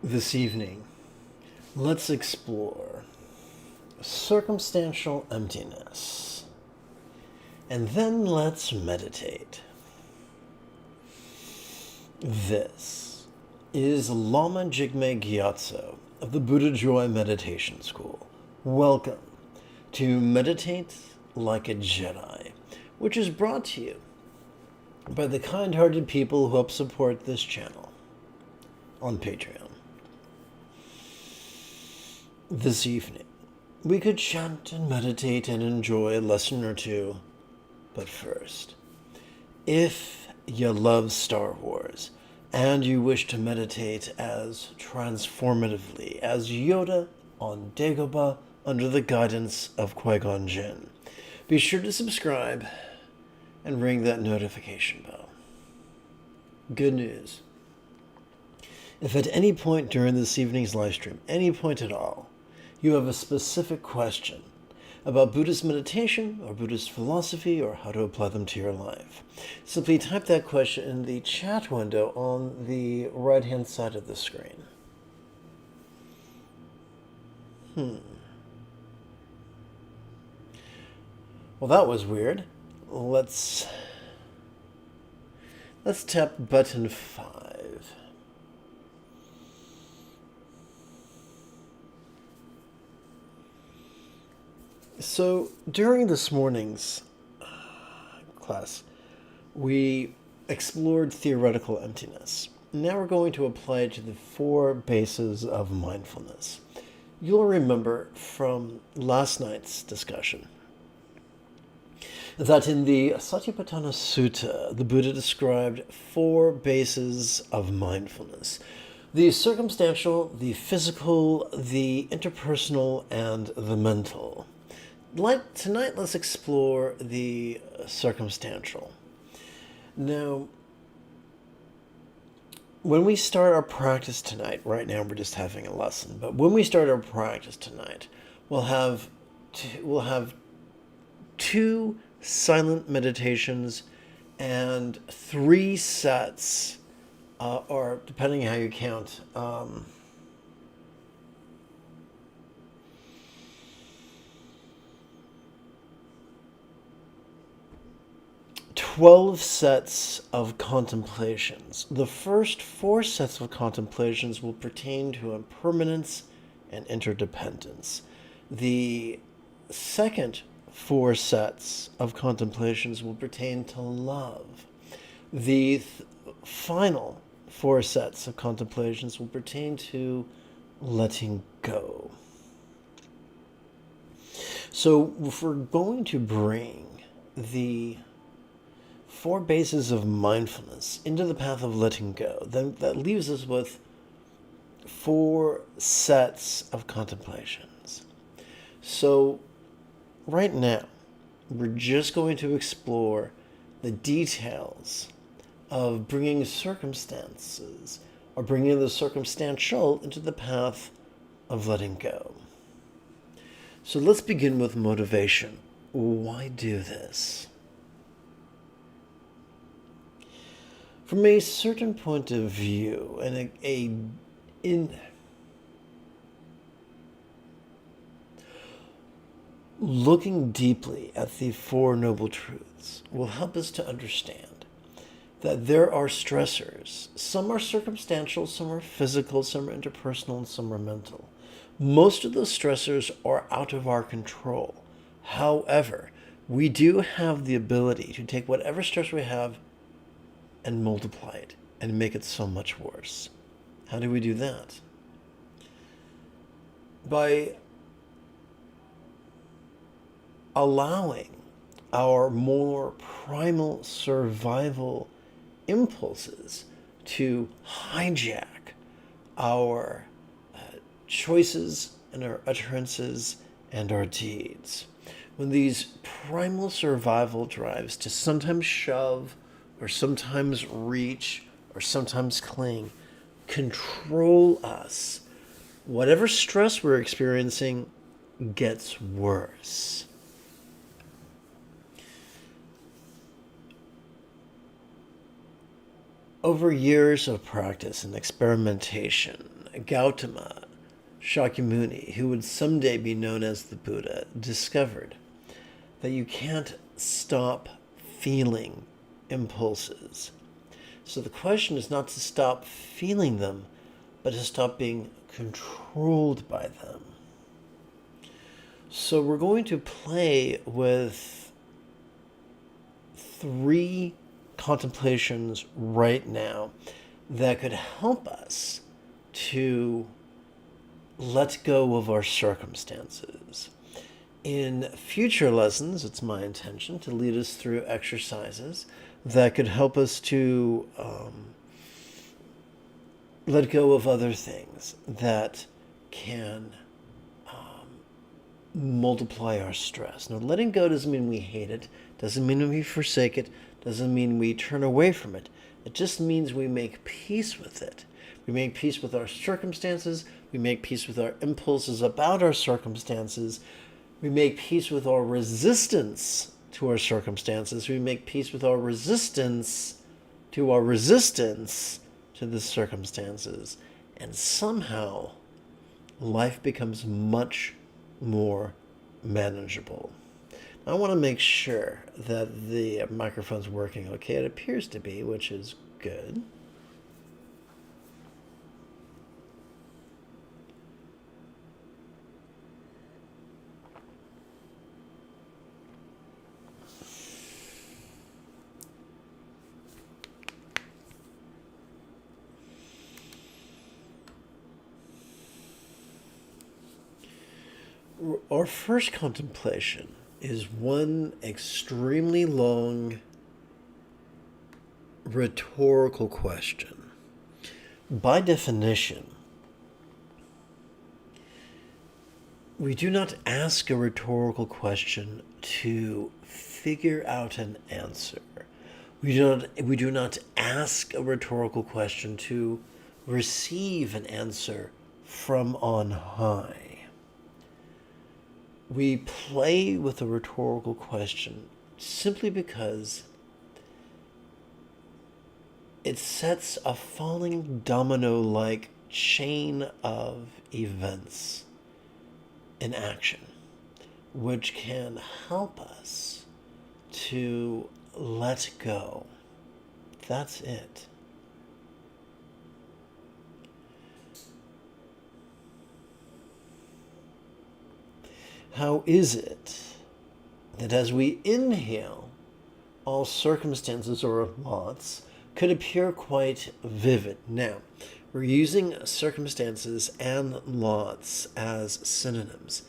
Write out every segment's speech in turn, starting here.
This evening, let's explore circumstantial emptiness, and then let's meditate. This is Lama Jigme Gyatso of the Buddha Joy Meditation School. Welcome to Meditate Like a Jedi, which is brought to you by the kind-hearted people who help support this channel on Patreon. This evening, we could chant and meditate and enjoy a lesson or two. But first, if you love Star Wars and you wish to meditate as transformatively as Yoda on Dagobah under the guidance of Qui-Gon Jinn, be sure to subscribe and ring that notification bell. Good news. If at any point during this evening's live stream, any point at all, you have a specific question about Buddhist meditation or Buddhist philosophy or how to apply them to your life, simply type that question in the chat window on the right-hand side of the screen. Well, that was weird. Let's tap button 5. So, during this morning's class, we explored theoretical emptiness. Now we're going to apply it to the 4 bases of mindfulness. You'll remember from last night's discussion that in the Satipatthana Sutta, the Buddha described 4 bases of mindfulness: the circumstantial, the physical, the interpersonal, and the mental. Tonight, let's explore the circumstantial. Now, when we start our practice tonight, right now we're just having a lesson, but when we start our practice tonight, we'll have 2 silent meditations and 3 sets, or depending how you count, 12 sets of contemplations. The first 4 sets of contemplations will pertain to impermanence and interdependence. The second 4 sets of contemplations will pertain to love. The final 4 sets of contemplations will pertain to letting go. So if we're going to bring the 4 bases of mindfulness into the path of letting go, then that leaves us with 4 sets of contemplations. So right now, we're just going to explore the details of bringing circumstances, or bringing the circumstantial, into the path of letting go. So let's begin with motivation. Why do this? From a certain point of view, and looking deeply at the 4 Noble Truths will help us to understand that there are stressors. Some are circumstantial, some are physical, some are interpersonal, and some are mental. Most of those stressors are out of our control. However, we do have the ability to take whatever stress we have and multiply it and make it so much worse. How do we do that? By allowing our more primal survival impulses to hijack our choices and our utterances and our deeds. When these primal survival drives to sometimes shove, or sometimes reach, or sometimes cling, control us, whatever stress we're experiencing gets worse. Over years of practice and experimentation, Gautama Shakyamuni, who would someday be known as the Buddha, discovered that you can't stop feeling impulses. So the question is not to stop feeling them, but to stop being controlled by them. So we're going to play with 3 contemplations right now that could help us to let go of our circumstances. In future lessons, it's my intention to lead us through exercises that could help us to let go of other things that can multiply our stress. Now, letting go doesn't mean we hate it, doesn't mean we forsake it, doesn't mean we turn away from it. It just means we make peace with it. We make peace with our circumstances. We make peace with our impulses about our circumstances. We make peace with our resistance to our circumstances. We make peace with our resistance to the circumstances. And somehow, life becomes much more manageable. I want to make sure that the microphone's working okay. It appears to be, which is good. Our first contemplation is one extremely long rhetorical question. By definition, we do not ask a rhetorical question to figure out an answer. We do not ask a rhetorical question to receive an answer from on high. We play with a rhetorical question simply because it sets a falling domino-like chain of events in action, which can help us to let go. That's it. How is it that as we inhale, all circumstances or lots could appear quite vivid? Now, we're using circumstances and lots as synonyms.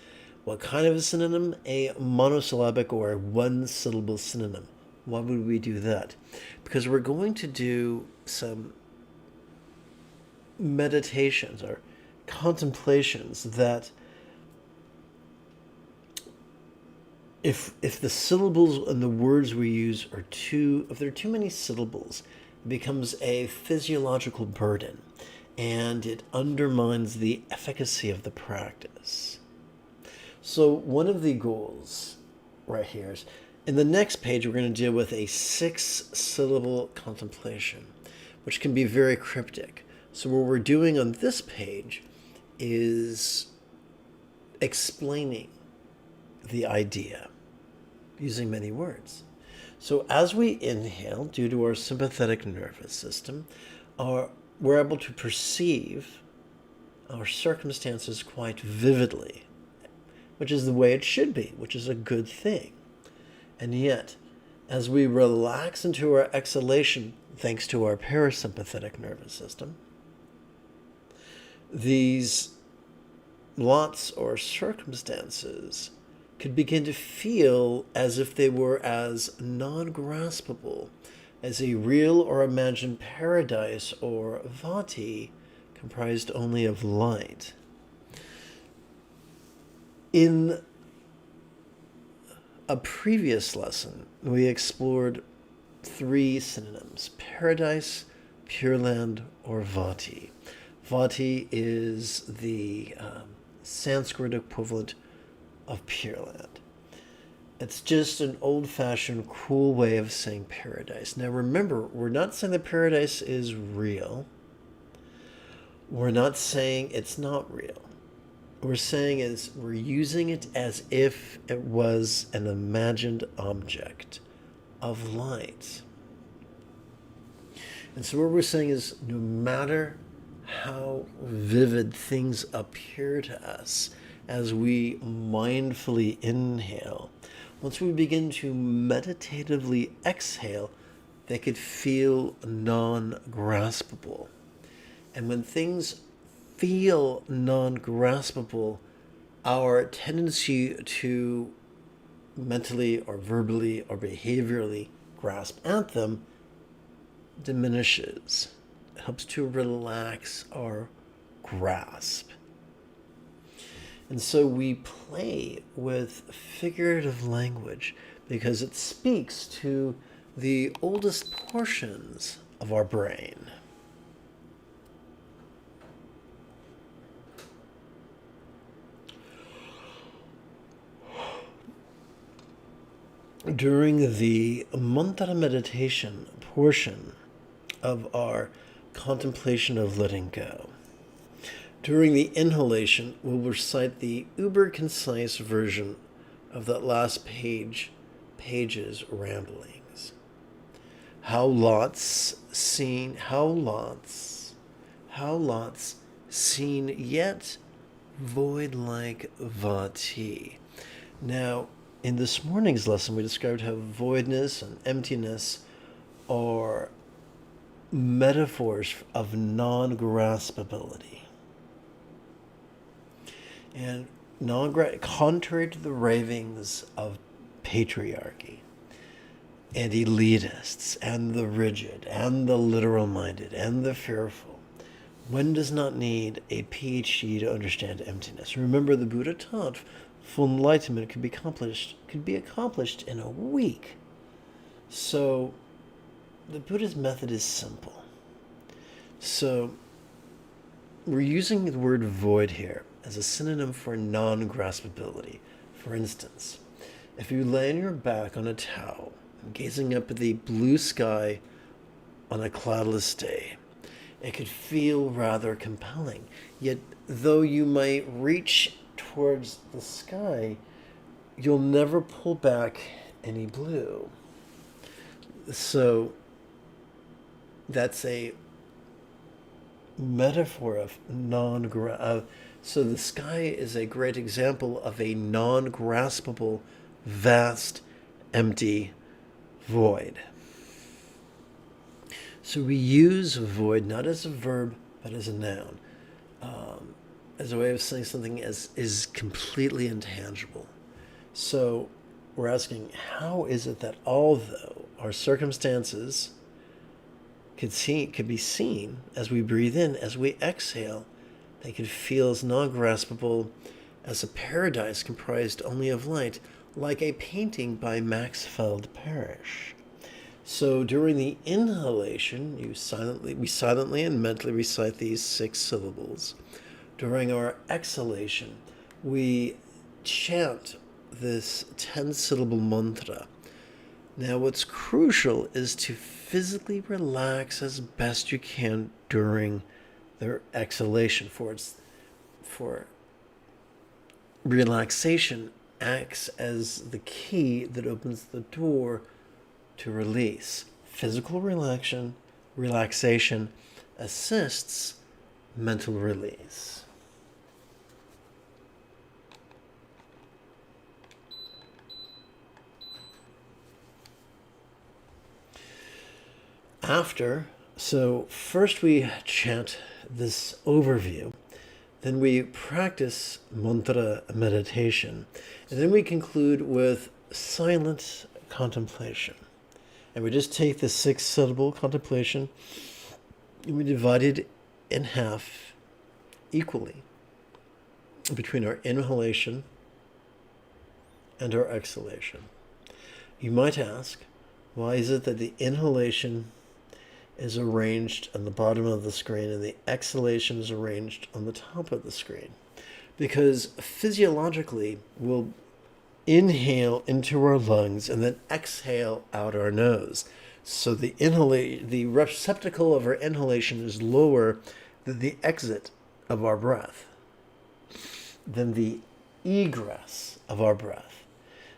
What kind of a synonym? A monosyllabic or a one-syllable synonym. Why would we do that? Because we're going to do some meditations or contemplations that if the syllables and the words we use are if there are too many syllables, it becomes a physiological burden, and it undermines the efficacy of the practice. So one of the goals right here is, in the next page, we're going to deal with a 6-syllable contemplation, which can be very cryptic. So what we're doing on this page is explaining the idea using many words. So as we inhale, due to our sympathetic nervous system, we're able to perceive our circumstances quite vividly, which is the way it should be, which is a good thing. And yet, as we relax into our exhalation, thanks to our parasympathetic nervous system, these lots or circumstances could begin to feel as if they were as non-graspable as a real or imagined paradise or vati comprised only of light. In a previous lesson, we explored 3 synonyms: paradise, pure land, or vati. Vati is the Sanskrit equivalent of Pure Land. It's just an old-fashioned, cool way of saying paradise. Now remember, we're not saying that paradise is real. We're not saying it's not real. What we're saying is we're using it as if it was an imagined object of light. And so what we're saying is no matter how vivid things appear to us as we mindfully inhale, once we begin to meditatively exhale, they could feel non-graspable. And when things feel non-graspable, our tendency to mentally or verbally or behaviorally grasp at them diminishes. It helps to relax our grasp. And so we play with figurative language because it speaks to the oldest portions of our brain. During the mantra meditation portion of our contemplation of letting go, during the inhalation, we'll recite the uber-concise version of that last page's ramblings. How lots seen yet void like vati. Now, in this morning's lesson, we described how voidness and emptiness are metaphors of non-graspability. And contrary to the ravings of patriarchy and elitists and the rigid and the literal-minded and the fearful, one does not need a PhD to understand emptiness. Remember, the Buddha taught full enlightenment could be accomplished in a week. So the Buddha's method is simple. So we're using the word void here as a synonym for non-graspability. For instance, if you lay on your back on a towel, gazing up at the blue sky on a cloudless day, it could feel rather compelling. Yet, though you might reach towards the sky, you'll never pull back any blue. So that's a metaphor of so the sky is a great example of a non-graspable, vast, empty void. So we use void not as a verb, but as a noun, as a way of saying something is completely intangible. So we're asking, how is it that although our circumstances could be seen as we breathe in, as we exhale, they could feel as non-graspable as a paradise comprised only of light, like a painting by Max Feld Parrish. So during the inhalation, we silently and mentally recite these 6 syllables. During our exhalation, we chant this 10-syllable mantra. Now, what's crucial is to physically relax as best you can during their exhalation. For relaxation acts as the key that opens the door to release. Physical relaxation assists mental release. So first we chant this overview, then we practice mantra meditation, and then we conclude with silent contemplation. And we just take the 6-syllable contemplation and we divide it in half equally between our inhalation and our exhalation. You might ask, why is it that the inhalation is arranged on the bottom of the screen and the exhalation is arranged on the top of the screen? Because physiologically, we'll inhale into our lungs and then exhale out our nose. So the receptacle of our inhalation is lower than the exit of our breath, than the egress of our breath.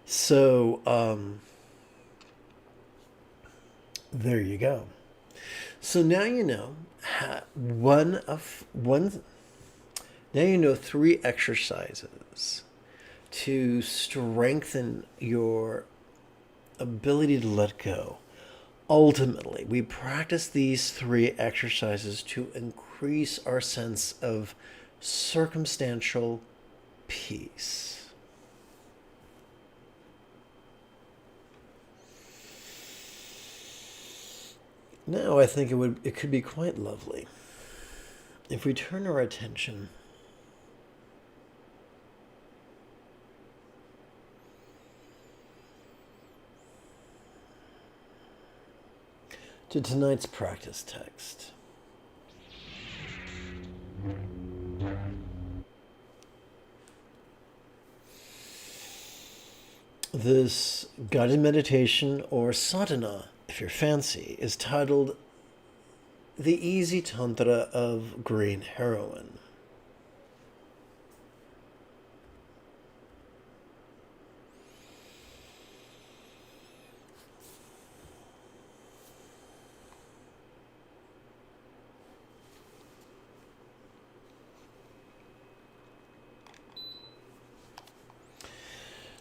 So there you go. So now you know now you know 3 exercises to strengthen your ability to let go. Ultimately, we practice these 3 exercises to increase our sense of circumstantial peace. Now I think it could be quite lovely if we turn our attention to tonight's practice text. This guided meditation, or sadhana, if you're fancy, is titled The Easy Tantra of Green Heroin.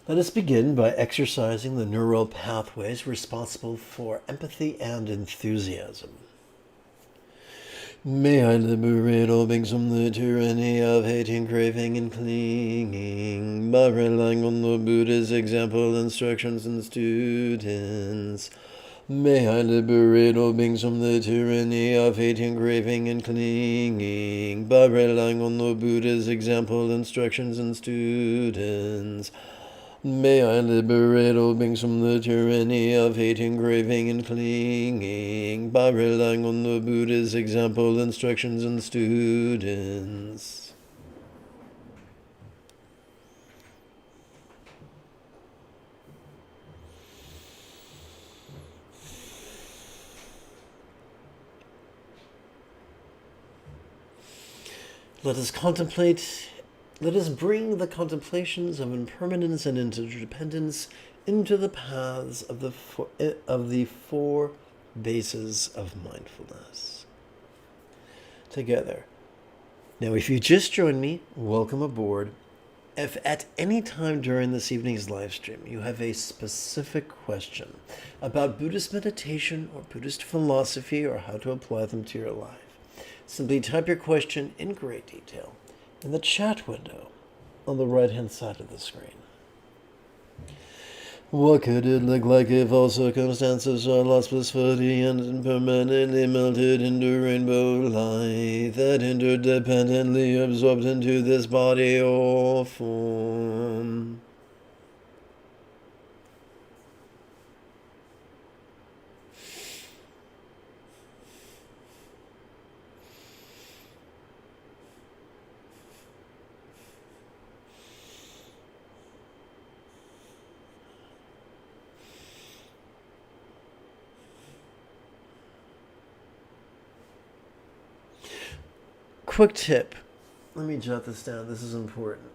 Let us begin by exercising the neural pathways responsible for empathy and enthusiasm. May I liberate all beings from the tyranny of hating, craving, and clinging by relying on the Buddha's example, instructions, and students. May I liberate all beings from the tyranny of hating, craving, and clinging by relying on the Buddha's example, instructions, and students. May I liberate all beings from the tyranny of hating, craving, and clinging by relying on the Buddha's example, instructions, and students. Let us bring the contemplations of impermanence and interdependence into the paths of the 4 bases of mindfulness. Together. Now, if you just joined me, welcome aboard. If at any time during this evening's live stream you have a specific question about Buddhist meditation or Buddhist philosophy or how to apply them to your life, simply type your question in great detail in the chat window on the right-hand side of the screen. What could it look like if all circumstances are lost blissfully and impermanently melted into rainbow light that interdependently absorbed into this body or form? Quick tip. Let me jot this down. This is important.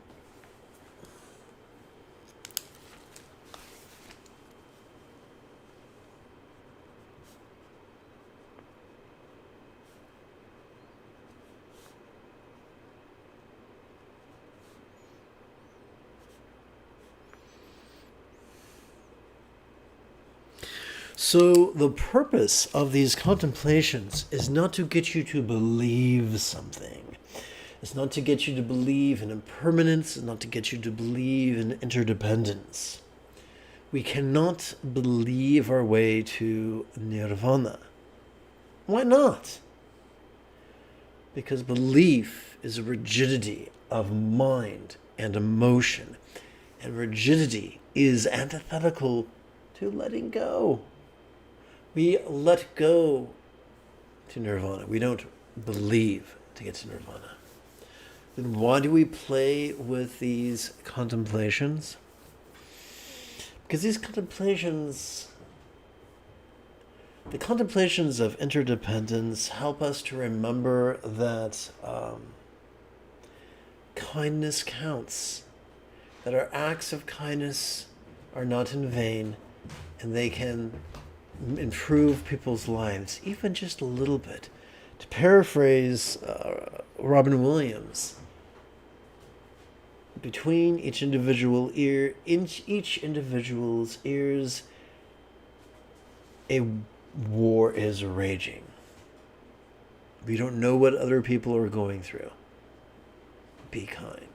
So the purpose of these contemplations is not to get you to believe something. It's not to get you to believe in impermanence. It's not to get you to believe in interdependence. We cannot believe our way to nirvana. Why not? Because belief is a rigidity of mind and emotion. And rigidity is antithetical to letting go. We let go to nirvana. We don't believe to get to nirvana. Then why do we play with these contemplations? Because these contemplations The contemplations of interdependence help us to remember that kindness counts, that our acts of kindness are not in vain, and they can improve people's lives, even just a little bit. To paraphrase Robin Williams, between each individual's ears, a war is raging. We don't know what other people are going through. Be kind.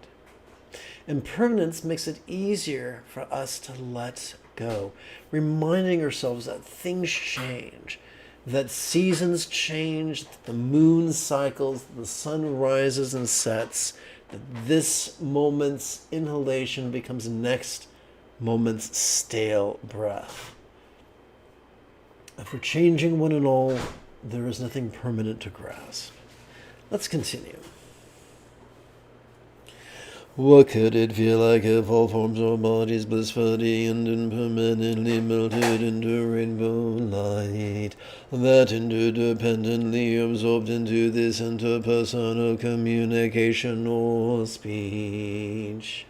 Impermanence makes it easier for us to let go, reminding ourselves that things change, that seasons change, that the moon cycles, the sun rises and sets, that this moment's inhalation becomes next moment's stale breath. For changing one and all, there is nothing permanent to grasp. Let's continue. What could it feel like if all forms or bodies blissfully and impermanently melted into rainbow light, that interdependently absorbed into this interpersonal communication or speech?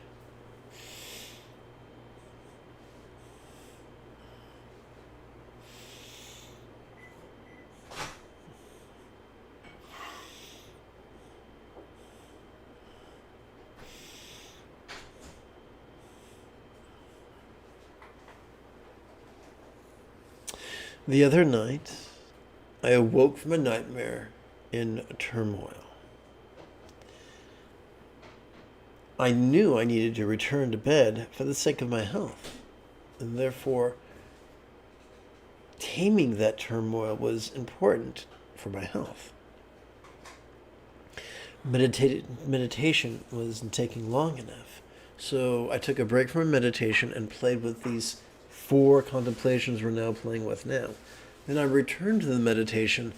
The other night, I awoke from a nightmare in turmoil. I knew I needed to return to bed for the sake of my health, and therefore taming that turmoil was important for my health. Meditation wasn't taking long enough, so I took a break from meditation and played with these 4 contemplations we're now playing with now. Then I returned to the meditation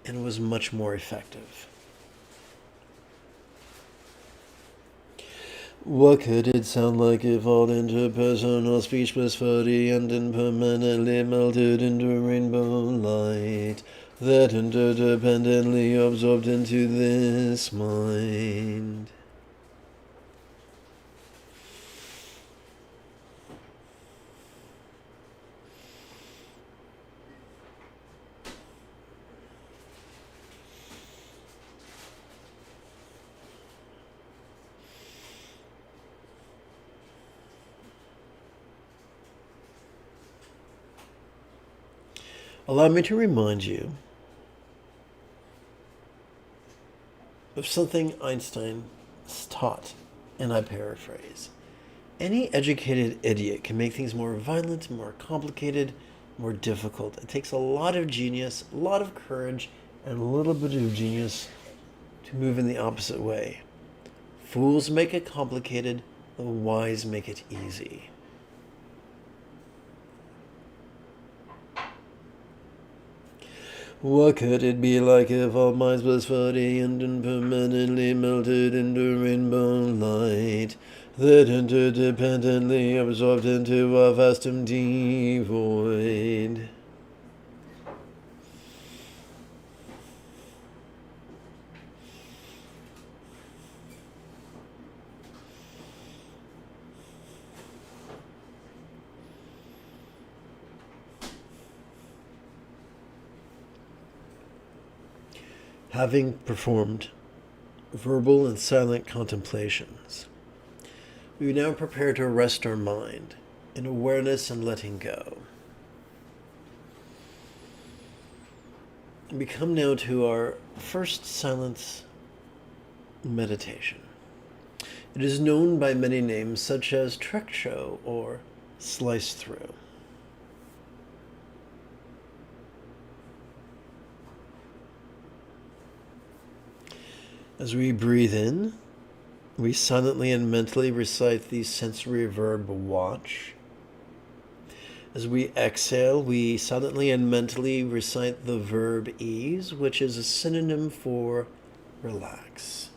and it was much more effective. What could it sound like if all interpersonal speech blissfully and impermanently melted into rainbow light, that interdependently absorbed into this mind? Allow me to remind you of something Einstein taught, and I paraphrase. Any educated idiot can make things more violent, more complicated, more difficult. It takes a lot of genius, a lot of courage, and a little bit of genius to move in the opposite way. Fools make it complicated, the wise make it easy. What could it be like if all minds blissfully and impermanently melted into rainbow light, that interdependently absorbed into a vast empty void? Having performed verbal and silent contemplations, we now prepare to rest our mind in awareness and letting go. We come now to our first silent meditation. It is known by many names such as trek show or slice through. As we breathe in, we silently and mentally recite the sensory verb watch. As we exhale, we silently and mentally recite the verb ease, which is a synonym for relax.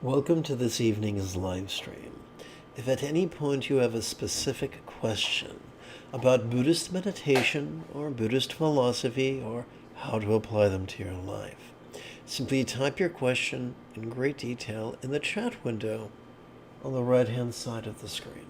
Welcome to this evening's live stream. If at any point you have a specific question about Buddhist meditation or Buddhist philosophy or how to apply them to your life, simply type your question in great detail in the chat window on the right-hand side of the screen.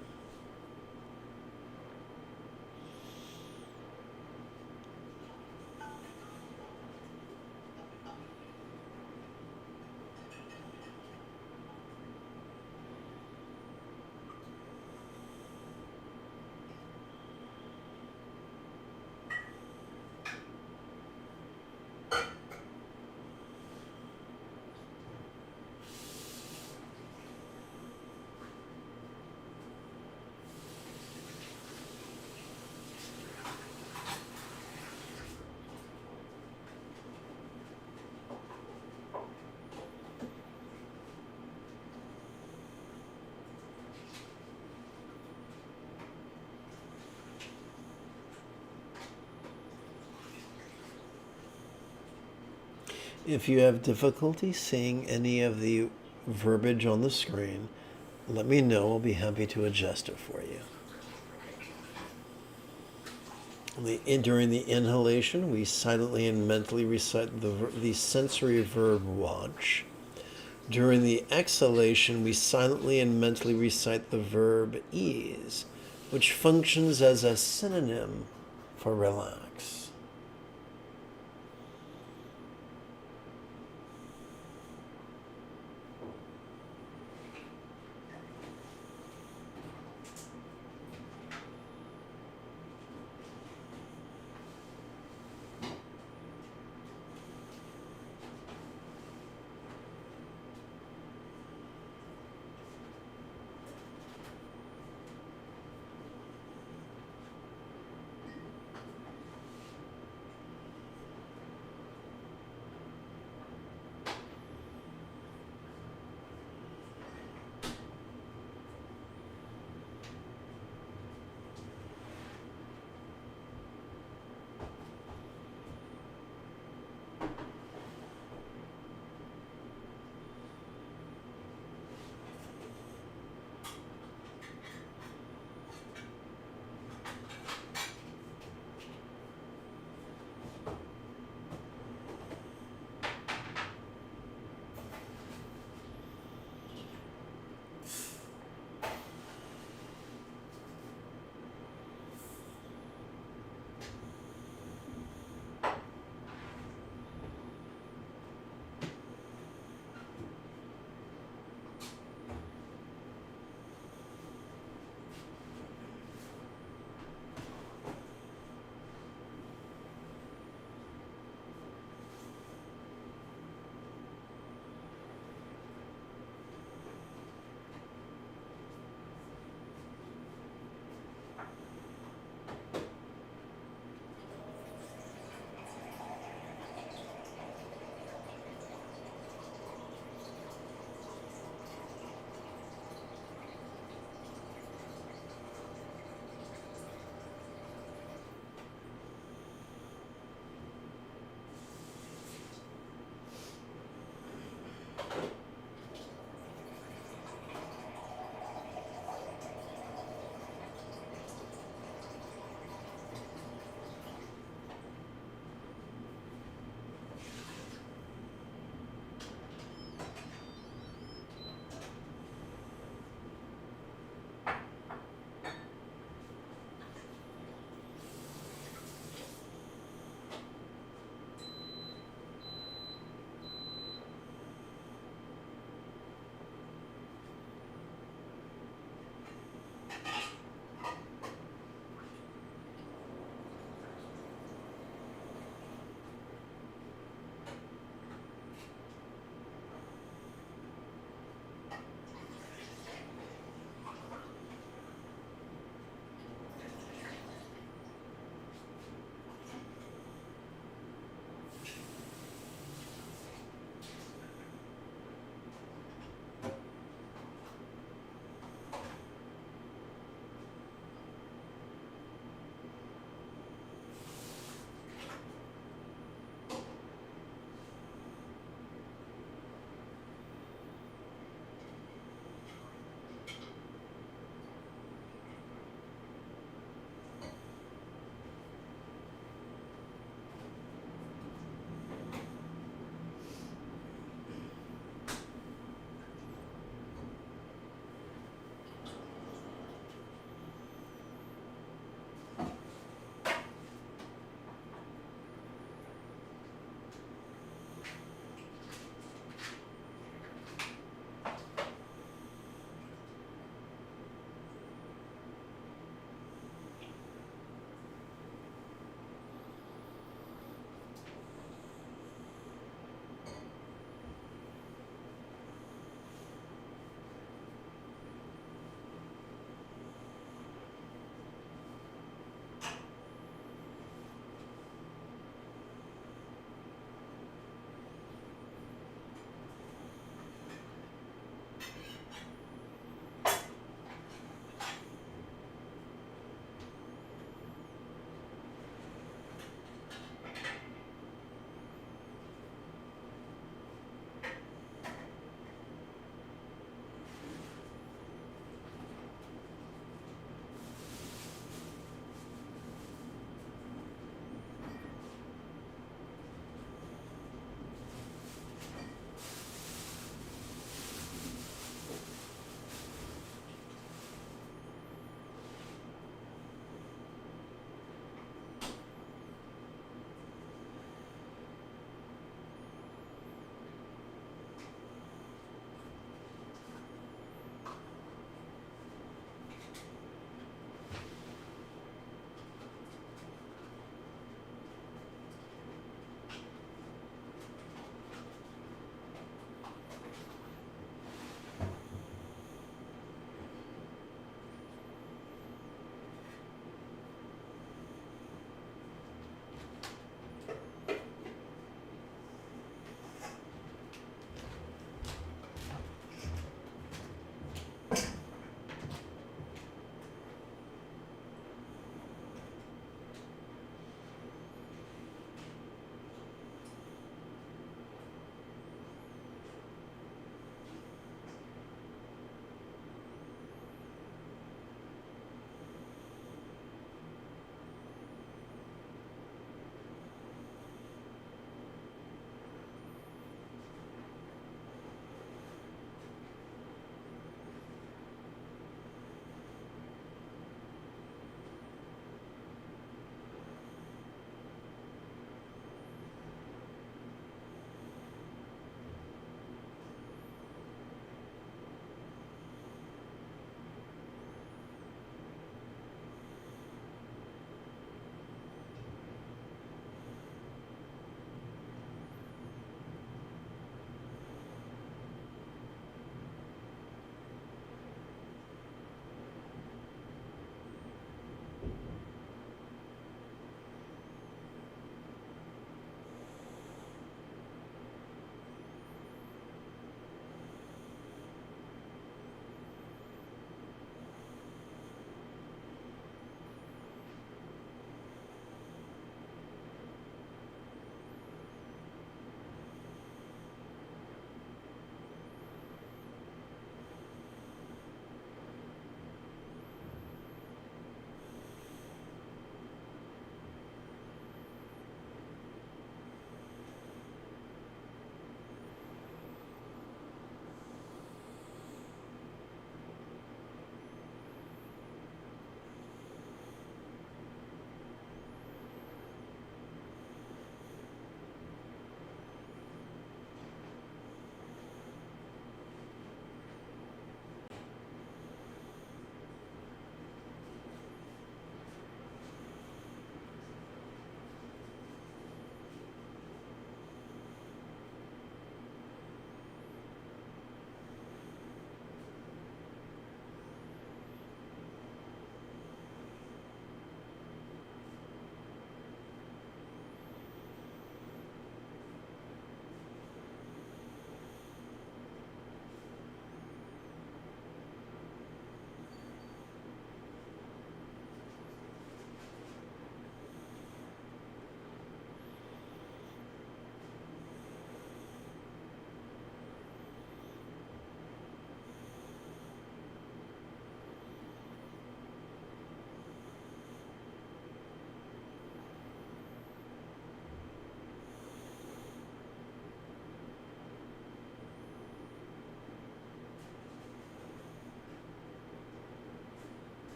If you have difficulty seeing any of the verbiage on the screen, let me know. I'll be happy to adjust it for you. During the inhalation, we silently and mentally recite the sensory verb watch. During the exhalation, we silently and mentally recite the verb ease, which functions as a synonym for relax.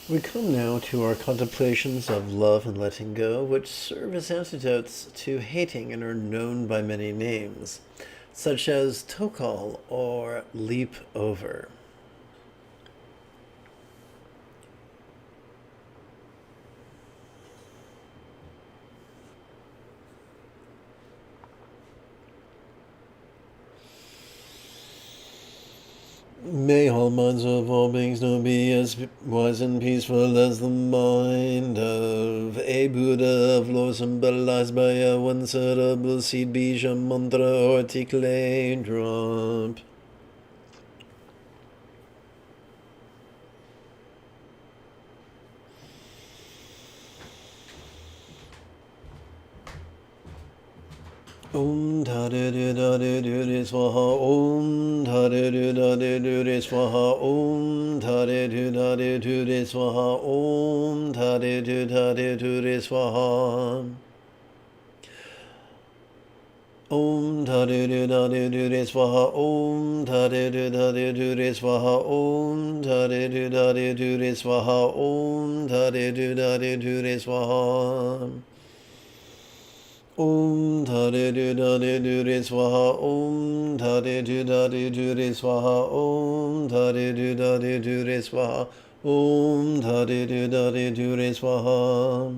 We come now to our contemplations of love and letting go, which serve as antidotes to hating and are known by many names, such as tokal or leap over. May all minds of all beings know be as wise and peaceful as the mind of a Buddha of laws symbolized by a one-syllable seed bija mantra or clay drop. Om Dhare Dhare Dhare Swaha Om Dhare Dhare Dhare Swaha Om Dhare Dhare Dhare Swaha Om Dhare Dhare Dhare Swaha Om Dhare Dhare Dhare Swaha Om Dhare Dhare Dhare Swaha Om Dhare Dhare Dhare Swaha Om Dhare Dhare Dhare Swaha Om Dhare Dhare Dhare Swaha Om Dhare Dhare Dhare Swaha Om Dhare Dhare Dhare Swaha Om Dhare Dhare Dhare Swaha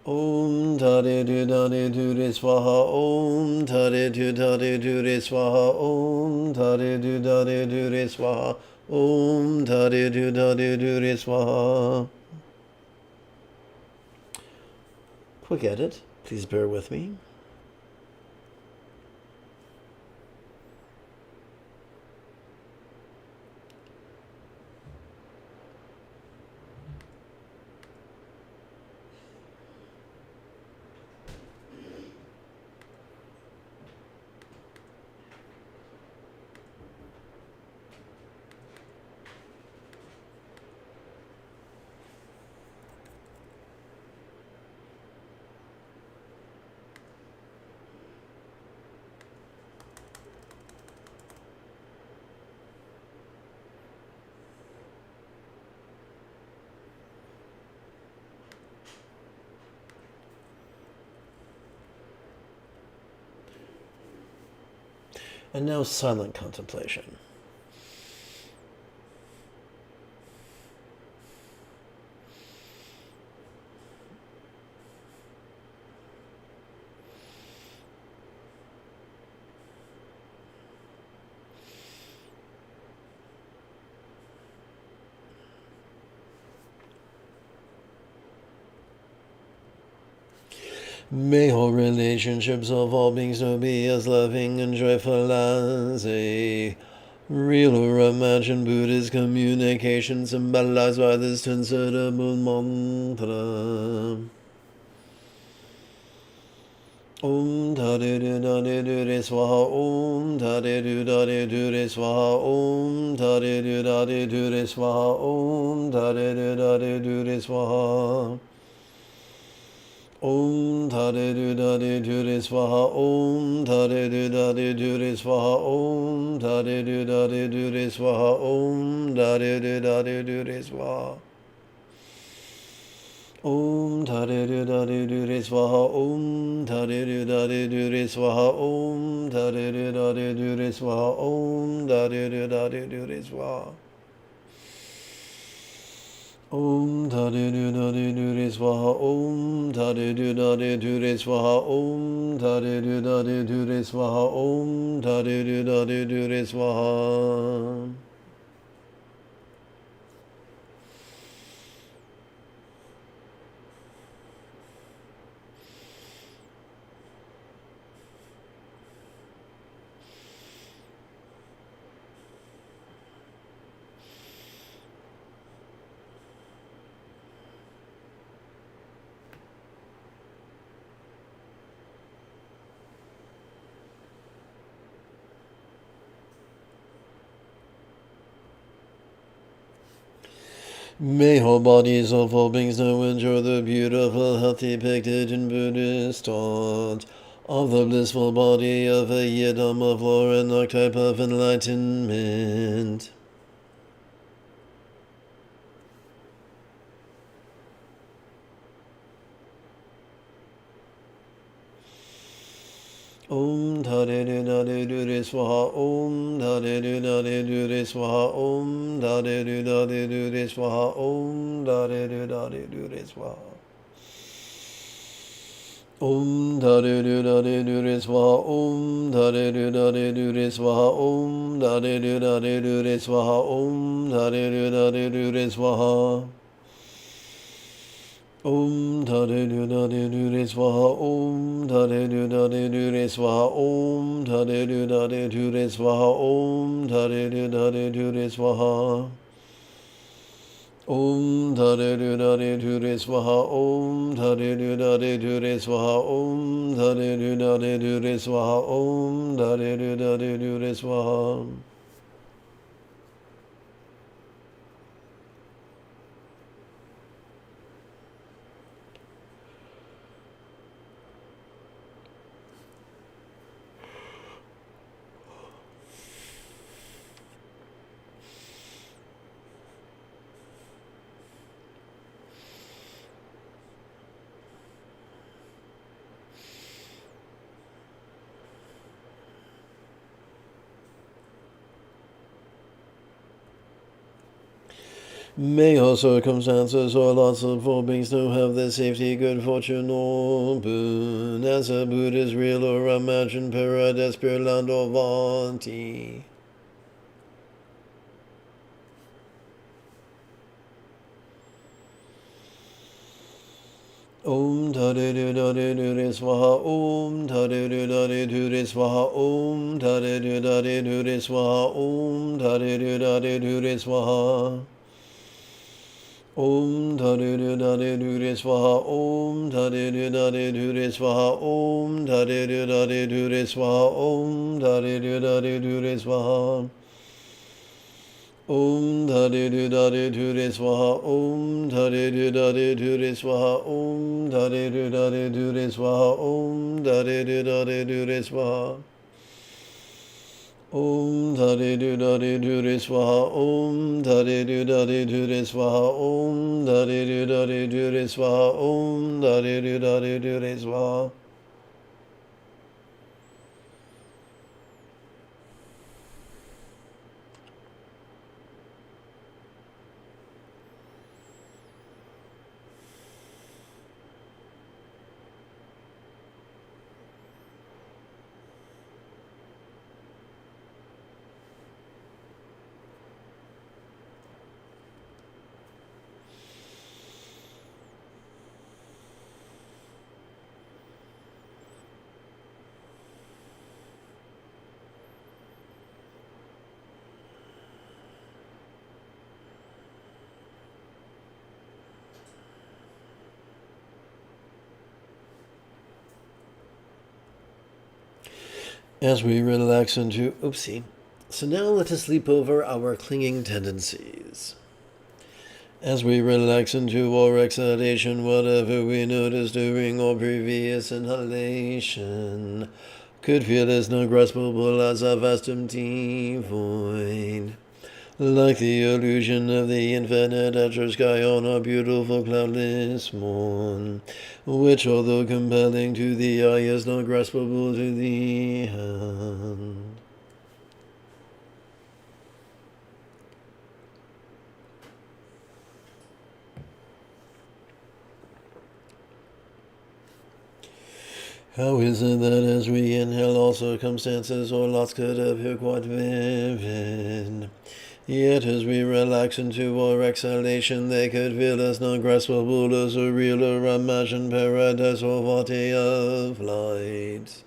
Om Dhare Dhare Dhare Swaha Om Dhare Dhare Dhare Swaha Om Dhare Dhare Dhare Swaha Om Dhare Dhare Dhare Swaha. Quick edit, please bear with me. And now silent contemplation. May all relationships of all beings know be as loving and joyful as a real or imagined Buddhist communication symbolized by this ten-syllable mantra. Om Dhare Dhare Dhare Swaha Om Dhare Dhare Dhare Swaha Om Dhare Dhare Dhare Swaha Om Dhare Dhare Dhare Swaha Om Dhare Dhare Dhare Swaha Om Dhare Dhare Dhare Swaha Om Dhare Dhare Dhare Swaha Om Dhare Dhare Dhare Swaha Om Dhare Dhare Dhare Swaha Om Dhare Dhare Dhare Swaha Om Dhare Dhare Dhare Swaha Om Dhare Dhare Dhare Swaha Om Dhare Dhare Dhare Swaha Om Dhare Dhare Dhare Swaha Om Dhare Dhare Dhare Swaha Om Dhare Dhare Dhare Swaha. May all bodies of all beings now enjoy the beautiful, healthy depicted in Buddhist thought of the blissful body of a Yidam of lore, and archetype of enlightenment. Om Dhare Dhare Dure Swaha. Om Dhare Dhare Dure Swaha. Om Dhare Dhare Dure Swaha. Om Dhare Dhare Dure Swaha. Om Dhare Dhare Dure Swaha. Om Dhare Dhare Dure Swaha. Om Dhare Dhare Dure Swaha. Om Dhare Dhare Dure Swaha. Om Dhare Dhare Dure Swaha. Om Dhare Dhare Dure Swaha. Om Dhare Dhare Dure Swaha. Om Dhare Dhare Dure Swaha. Om Dhare Dhare Dure Swaha. Om Dhare Dhare Dure Swaha. Om Dhare Dhare Dure Swaha. Om Dhare Dhare Dure Swaha. May all circumstances or lots of four beings to have their safety, good fortune, or boon, as a Buddha's real or imagined paradise, pure land or vanti. Om Dhare Dhare Dure Swaha. Om Dhare Dhare Dure Swaha. Om Dhare Dhare Dure Swaha. Om Dhare Dhare Dure Swaha. Om Dhare Dhare Dure Swaha. Om Dhare Dhare Dure Swaha. Om Dhare Dhare Dure Swaha. Om Dhare Dhare Dure Swaha. Om Dhare Dhare Dure Swaha. Om Dhare Dhare Dure Swaha. Om Dhare Dhare Dure Swaha. Om Dhare Dhare Dure Swaha. Om Dhare Dhare Dure Swaha. Om Dhare Dhare Dure Swaha. Om Dhare Dhare Dure Swaha. Om Dhare Dhare Dure Swaha. As we relax into, oopsie. So now let us leap over our clinging tendencies. As we relax into our exhalation, whatever we notice during our previous inhalation could feel as non graspable as a vast empty void. Like the illusion of the infinite azure sky on a beautiful cloudless morn, which, although compelling to the eye, is not graspable to the hand. How is it that as we inhale, all circumstances or lots could appear quite vivid? Yet as we relax into our exhalation, they could feel as non-graspable as a real or imagined paradise or vati of light.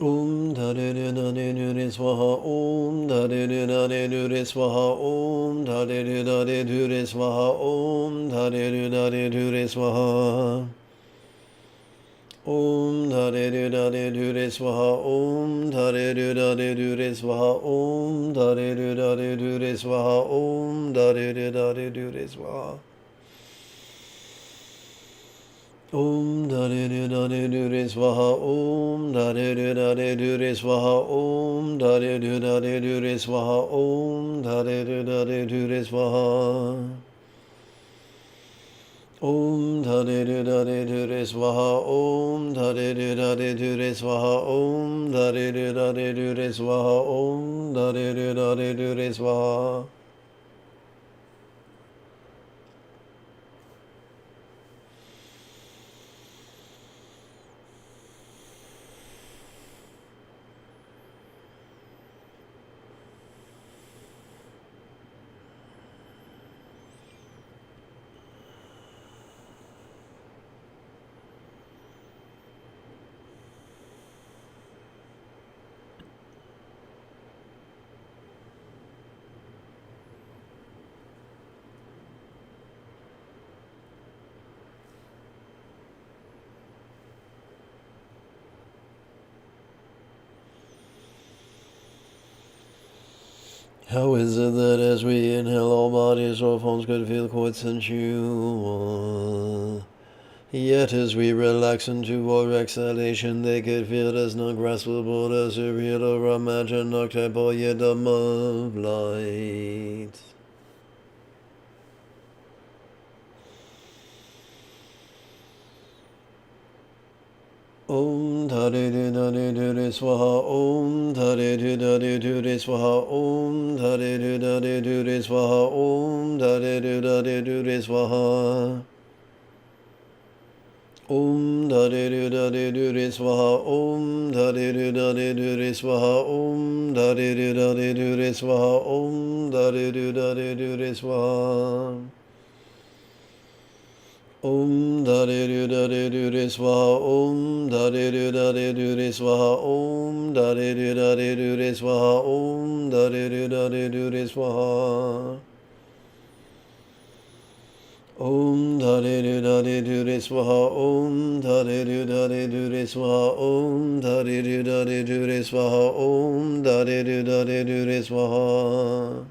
Om Dhare Dhare Dure Swaha. Om Dhare Dhare Dure Swaha. Om Dhare Dhare Dure Swaha. Om Dhare Dhare Dure Swaha. Om Dhare Dhare Dure Swaha. Om Dhare Dhare Dure Swaha. Om Dhare Dhare Dure Swaha. Om Dhare Dhare Dure Swaha. Om Dare Dare Dure Swaha. Om Dare Dare Dure Swaha. Om Dare Dare Dure Swaha. Om Dare Dare Dure Swaha. Om Dare Dare Dure Swaha. Om Dare Dare Dure Swaha. Om Dare Dare Dure Swaha. Om Dare Dare Dure Swaha. How is it that as we inhale, our bodies or forms could feel quite sensual? Yet as we relax into our exhalation, they could feel as non-graspable as a real or imagined archetypal yedam of light. Om Dhare Dhare Dhare Swaha. Om Dhare Dhare Dhare Swaha. Om Dhare Dhare Dhare Swaha. Om Dhare Dhare Dhare Swaha. Om Dhare Dhare Dhare Swaha. Om Dhare Dhare Dhare Swaha. Om Dhare Dhare Dhare Swaha. Om Dhare Dhare Dhare Swaha. Om Dhare Dhare Dhare Swaha. Om Dhare Dhare Dhare Swaha. Om Dhare Dhare Dhare Swaha. Om Dhare Dhare Dhare Swaha. Om Dhare Dhare Dhare Swaha. Om Dhare Dhare Dhare Swaha. Om Dhare Dhare Dhare Swaha. Om Dhare Dhare Dhare Swaha.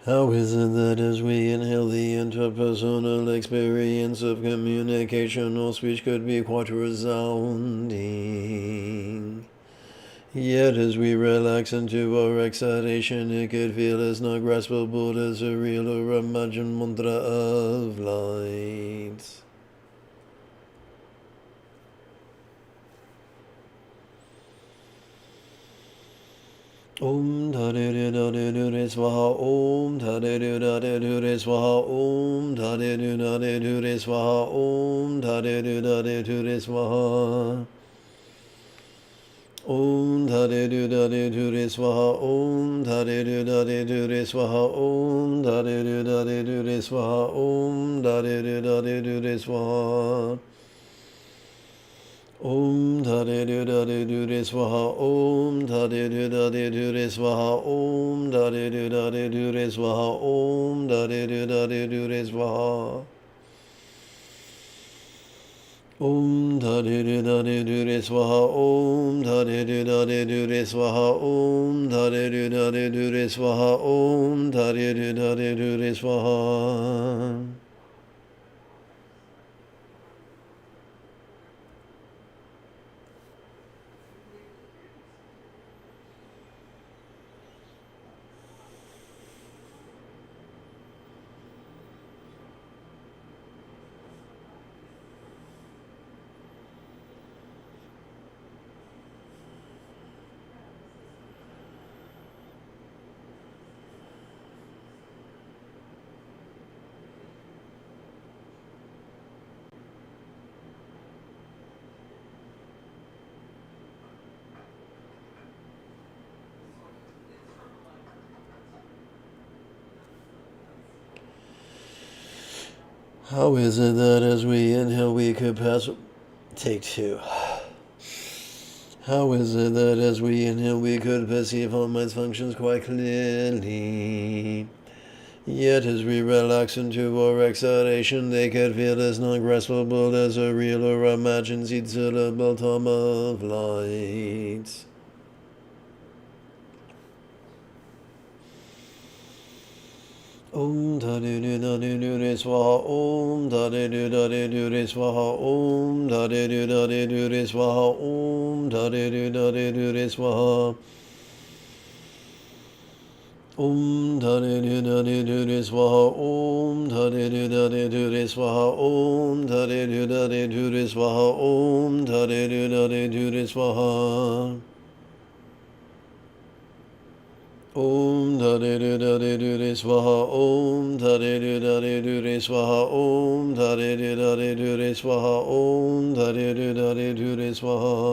How is it that as we inhale, the interpersonal experience of communication or speech could be quite resounding? Yet as we relax into our exhalation, it could feel as not graspable as a real or imagined mantra of light. Om Dhare Dhare Dhare Swaha. Om Dhare Dhare Dhare Swaha. Om Dhare Dhare Dhare Swaha. Om Dhare Dhare Dhare Swaha. Om Dhare Dhare Dhare Swaha. Om Dhare Dhare Dhare Swaha. Om Dhare Dhare Dhare Swaha. Om Dhare Dhare Dhare Swaha. Om Dhare Dhare Dhare Swaha. Om Dhare Dhare Dhare Swaha. Om Dhare Dhare Dhare Swaha. Om Dhare Dhare Dhare Swaha. Om Dhare Dhare Dhare Swaha. Om Dhare Dhare Dhare Swaha. Om Dhare Dhare Dhare Swaha. Om Dhare Dhare Dhare Swaha. How is it that as we inhale we could pass... Take two. How is it that as we inhale we could perceive our mind's functions quite clearly? Yet as we relax into our exhalation, they could feel as non-graspable as a real or imagined syllable tom of light. Om Tade Du Dade Du Re Swaha Om Tade Du Dade Du Re Swaha Om Tade Du Dade Du Re Swaha Om Tade Du Dade Du Re Swaha Om Tade Du Dade Du Re Swaha Om Tade Du Dade Du Re Swaha Om Tade Du Dade Du Re Swaha Om Tade Du Dade Du Re Swaha Om Tade Du Dade Du Re Swaha Om Tade Du Dade Du Re Swaha Om Tade Du Dade Du Re Swaha Om Tade Du Dade Du Re Swaha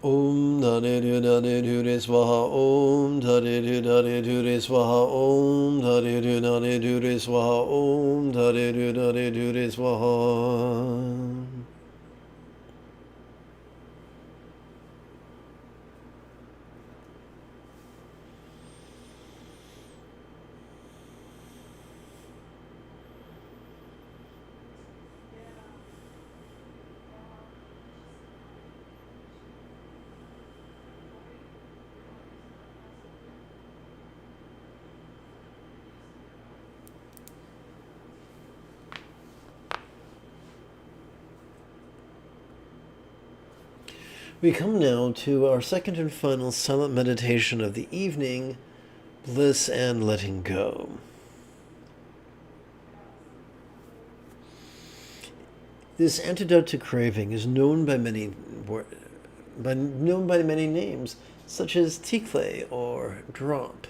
Om Tade Du Dade Du Re Swaha Om Tade Du Dade Du Re Swaha Om Tade Du Dade Du Re Swaha Om Tade Du Dade Du Re Swaha. We come now to our second and final silent meditation of the evening, bliss and letting go. This antidote to craving is known by many names, such as tikle or drop.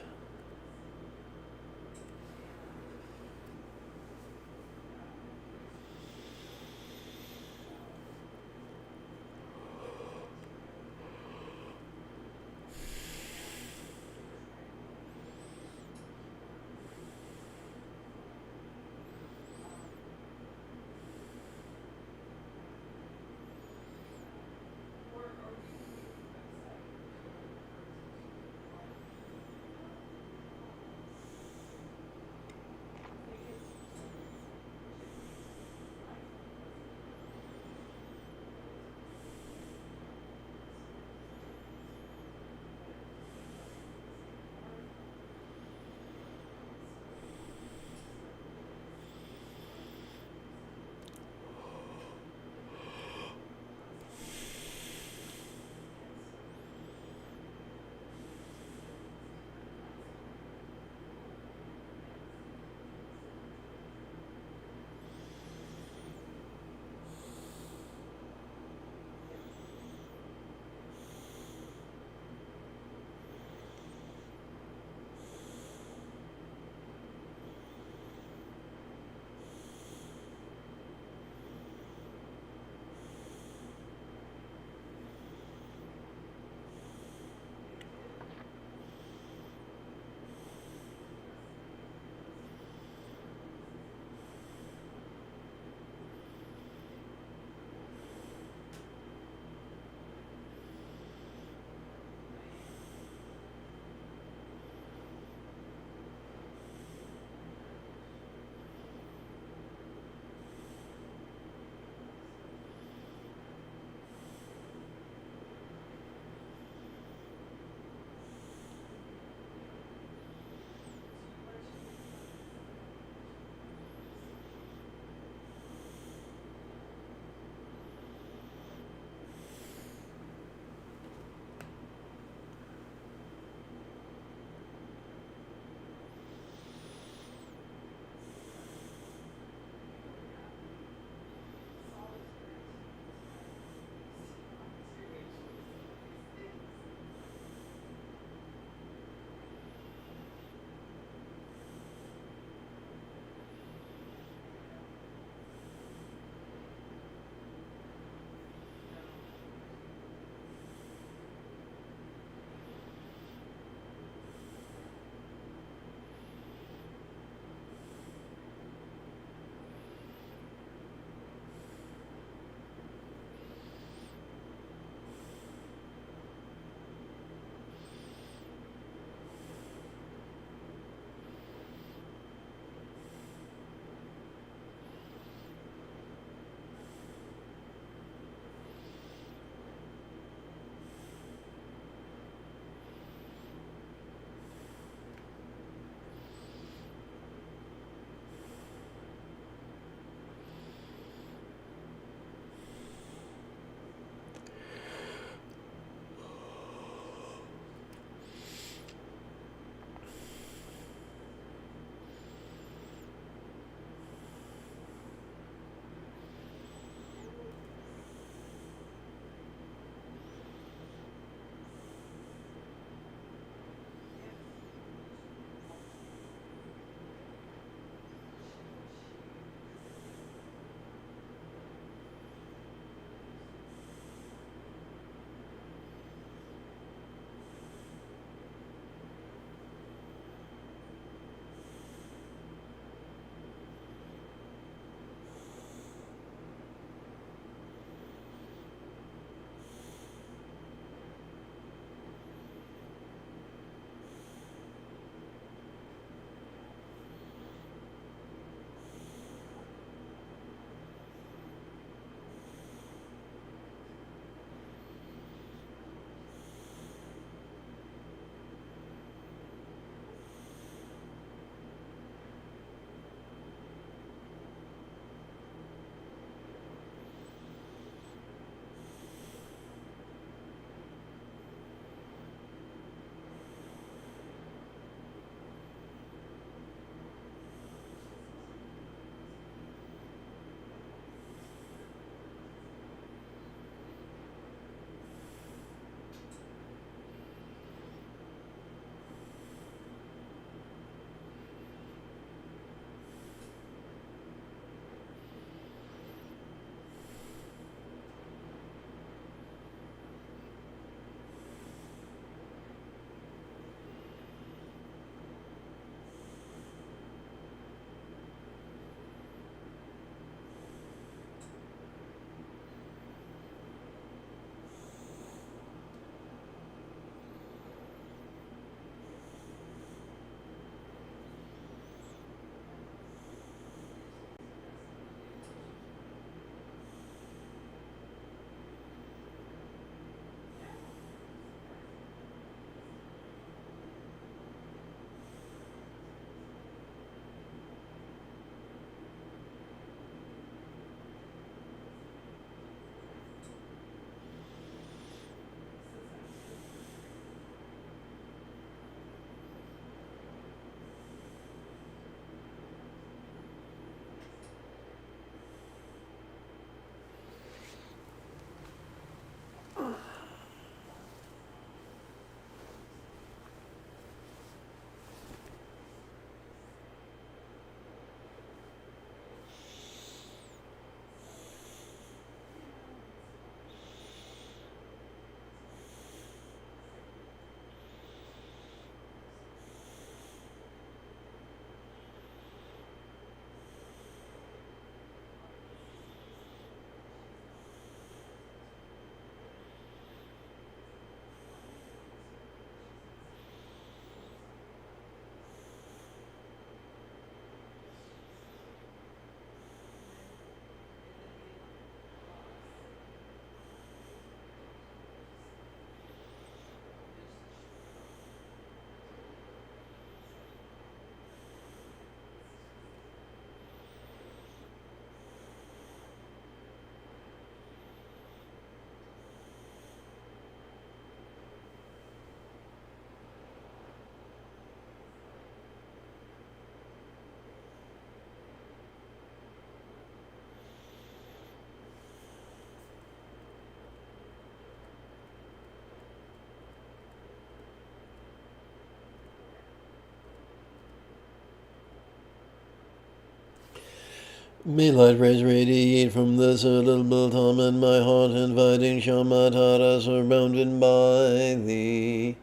May light rays radiate from this little time in my heart, inviting Shamatara, surrounded by the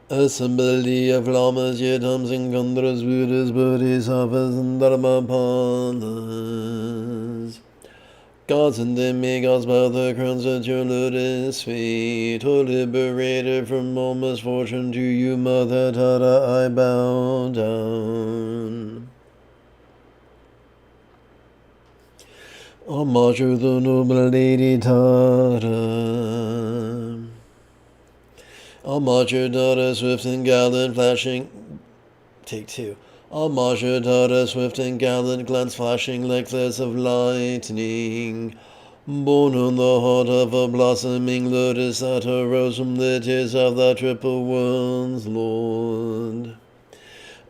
assembly of Lamas, Yetams, and Gandhras, Buddhas, Bodhisattvas, and Dharmapalas. Gods and demigods bow their crowns at your lotus feet. O liberator from all misfortune, to you, Mother Tara, I bow down. Homage to the noble Lady Tara. Homage your daughter, swift and gallant, flashing. Take two. Homage your daughter, swift and gallant, glance flashing like flares of lightning. Born on the heart of a blossoming lotus, that arose from the tears of the triple world's Lord.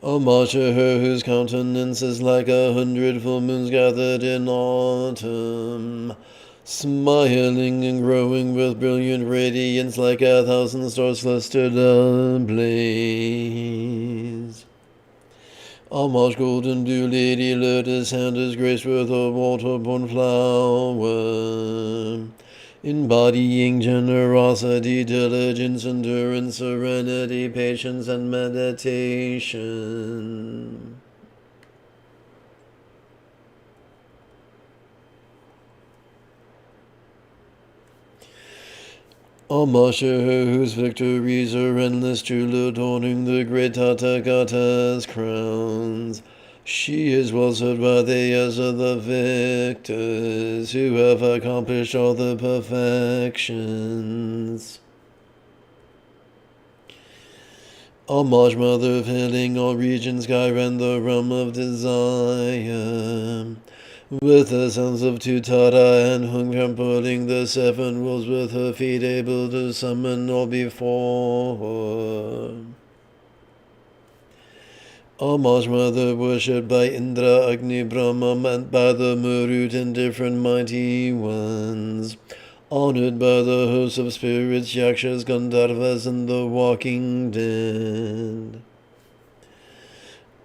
Homage to her whose countenance is like 100 full moons gathered in autumn, smiling and growing with brilliant radiance like 1,000 stars clustered ablaze. Homage golden dew lady, lotus hand is graced with a water-born flower, embodying generosity, diligence, endurance, serenity, patience, and meditation. Homage to her whose victories are endless, truly adorning the great Tathagata's crowns. She is well served by the years of the victors, who have accomplished all the perfections. Homage, mother of healing all regions, sky and the realm of desire. With the sons of Tutara and Hung trampling the 7 worlds with her feet, able to summon all before her. Homage, mother worshipped by Indra, Agni, Brahma, and by the Marut and different mighty ones. Honored by the hosts of spirits, Yakshas, Gandharvas, and the walking dead.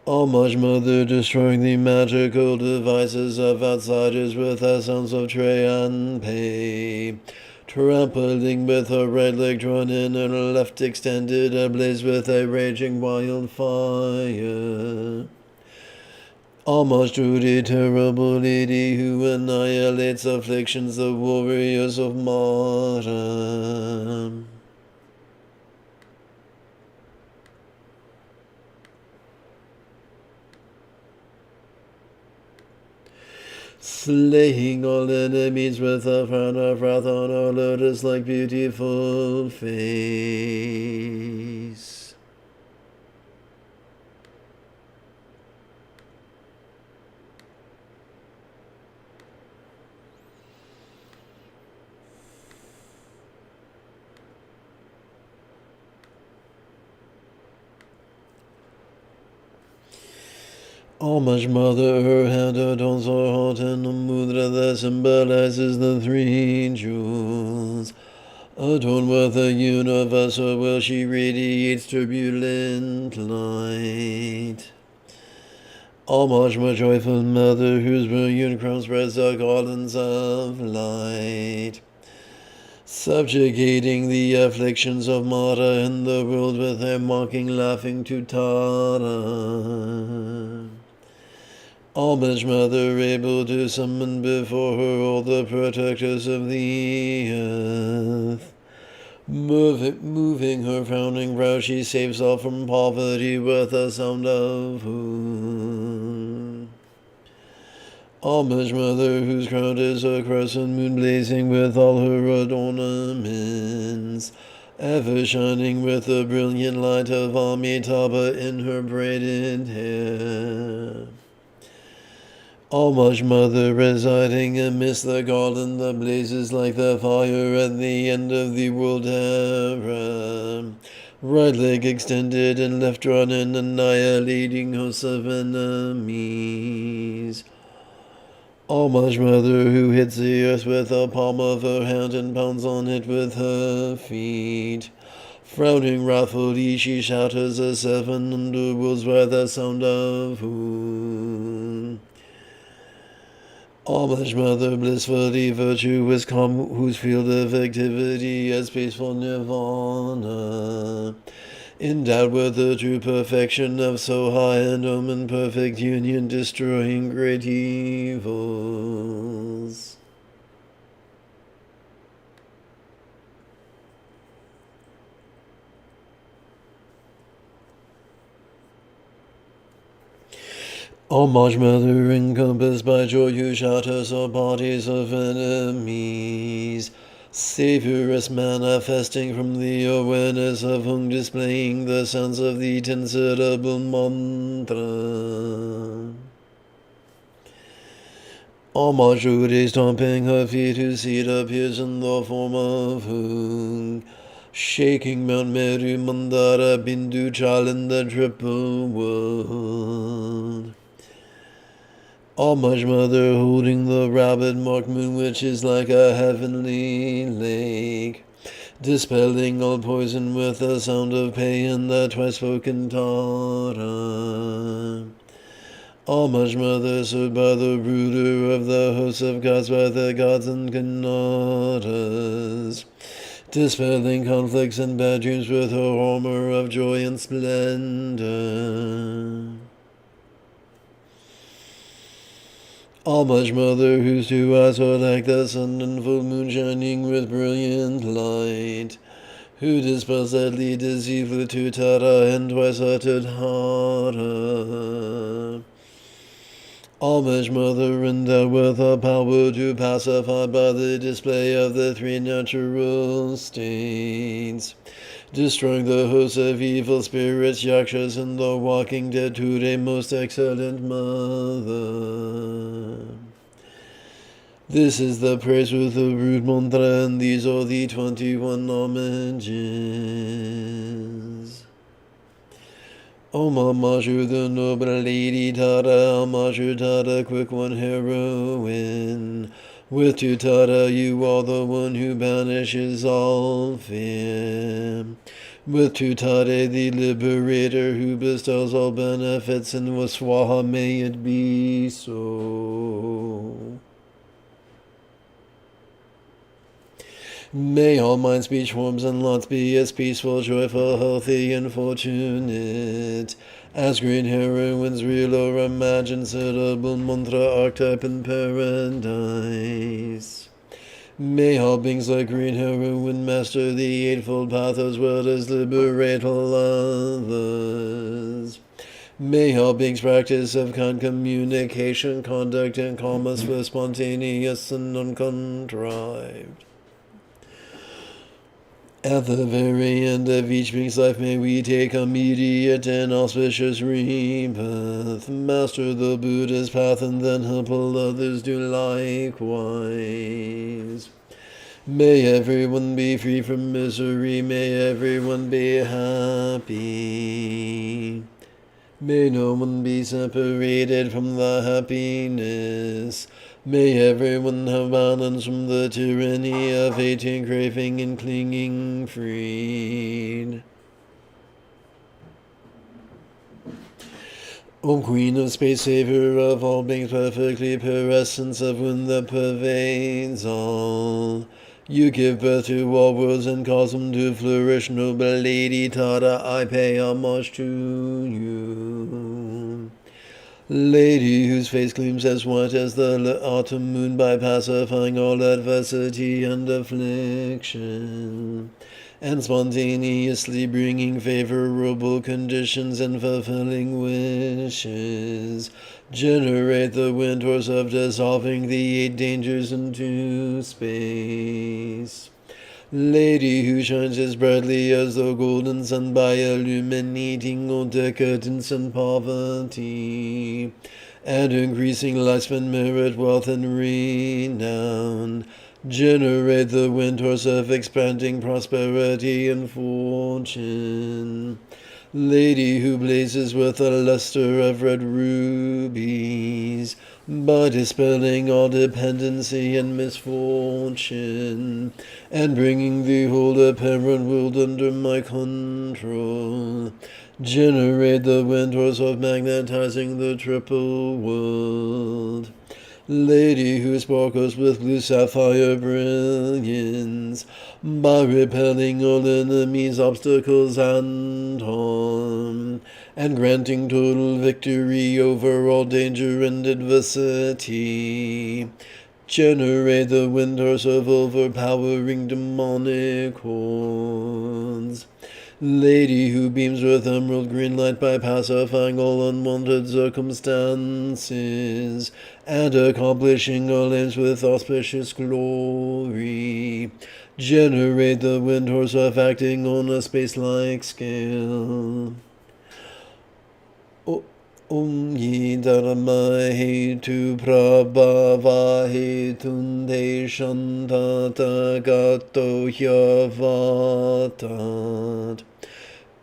Homage, mother, destroying the magical devices of outsiders with the sounds of Trey and Pei. Trampling with her right leg drawn in and her left extended, ablaze with a raging wildfire. Homage to the terrible lady who annihilates afflictions, the warriors of Mara. Slaying all enemies with a frown of wrath on her lotus-like beautiful face. Homage, mother, her hand adorns her heart and a mudra that symbolizes the 3 jewels. Adorned with a universal will, she radiates turbulent light. Homage, my joyful mother, whose brilliant crown spreads the garlands of light, subjugating the afflictions of Mara in the world with her mocking, laughing Tutara. Homage, mother, able to summon before her all the protectors of the earth. Moving her frowning brow, she saves all from poverty with a sound of who. Homage, mother, whose crown is a crescent moon blazing with all her adornments, ever shining with the brilliant light of Amitabha in her braided hair. Homage, mother, residing amidst the garland that blazes like the fire at the end of the world era. Right leg extended and left drawn in, annihilating hosts of enemies. Homage, mother, who hits the earth with the palm of her hand and pounds on it with her feet. Frowning wrathfully, she shatters the 7 underworlds by the sound of who. Homage, Mother, blissfully virtuous, calm, whose field of activity is peaceful nirvana. Endowed with the true perfection of so high and omen perfect union, destroying great evils. Homage, Mother, encompassed by joy, who shatters all bodies of enemies. Savioress manifesting from the awareness of whom, displaying the sounds of the ten syllable mantra. Homage, Rudy, stomping her feet, whose seat appears in the form of Hung. Shaking Mount Meru, Mandara, Bindu, Chal in the triple world. Homage, Mother, holding the rabbit marked moon, which is like a heavenly lake, dispelling all poison with the sound of paean, the twice-spoken Tara. Homage, Mother, served by the ruler of the hosts of gods, by the gods and Kanadas, dispelling conflicts and bad dreams with her armor of joy and splendor. Homage, Mother, whose two eyes are like the sun and full moon shining with brilliant light, who dispels deadly disease with two Tara and twice-uttered Hara. Homage, Mother, endowed with a power to pacify by the display of the three natural states, destroying the hosts of evil spirits, yakshas, and the walking dead, to a most excellent Mother. This is the praise with the root mantra, and these are the 21 homages. Om Amashu, the noble lady Tara, Amashu Tara, quick one heroine. With two Tara, you are the one who banishes all fear. With two Tara, the liberator who bestows all benefits, and with Swaha, may it be so. May all mind, speech, forms, and lots be as peaceful, joyful, healthy, and fortunate as green heroines, real or imagined, syllable, mantra, archetype, in paradise. May all beings like green heroine master the eightfold path as well as liberate all others. May all beings practice of kind communication, conduct, and calmness for spontaneous and uncontrived. At the very end of each being's life, may we take immediate and auspicious rebirth, master the Buddha's path, and then help all others do likewise. May everyone be free from misery, may everyone be happy. May no one be separated from the happiness. May everyone have balance from the tyranny of hating, craving, and clinging freed. O Queen of Space, Savior of all beings, perfectly pure essence of wind that pervades all, you give birth to all worlds and cause them to flourish. Noble Lady Tara, I pay homage to you. Lady whose face gleams as white as the autumn moon by pacifying all adversity and affliction, and spontaneously bringing favorable conditions and fulfilling wishes, generate the winters of dissolving the 8 dangers into space. Lady who shines as brightly as the golden sun by illuminating all decadence and poverty, and increasing lifespan, merit, wealth, and renown, generate the winters of expanding prosperity and fortune. Lady who blazes with the luster of red rubies, by dispelling all dependency and misfortune, and bringing the whole apparent world under my control, generate the winters of magnetizing the triple world. Lady who sparkles with blue sapphire brilliance, by repelling all enemies, obstacles, and harm, and granting total victory over all danger and adversity. Generate the wind horse of overpowering demonic hordes. Lady who beams with emerald green light by pacifying all unwanted circumstances and accomplishing all aims with auspicious glory. Generate the wind horse of acting on a space-like scale. Om Yi Dharma Hetu Prabhava Hetunde Shantata Gato Hyavatat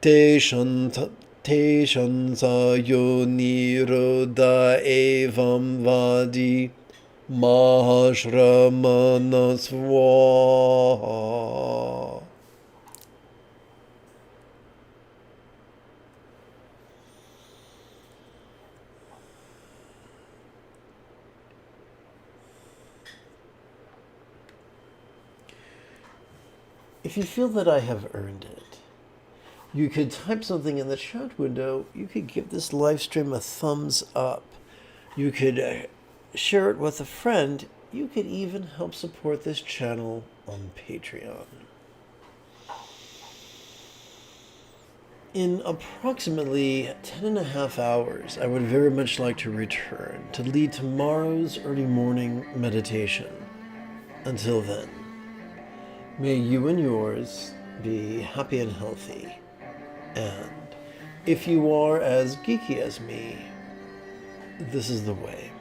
Te Shansa Yo Niroda Evam Vadi Mahashramana Swaha. If you feel that I have earned it, you could type something in the chat window. You could give this live stream a thumbs up. You could share it with a friend. You could even help support this channel on Patreon. In approximately 10.5 hours, I would very much like to return to lead tomorrow's early morning meditation. Until then, may you and yours be happy and healthy. And if you are as geeky as me, this is the way.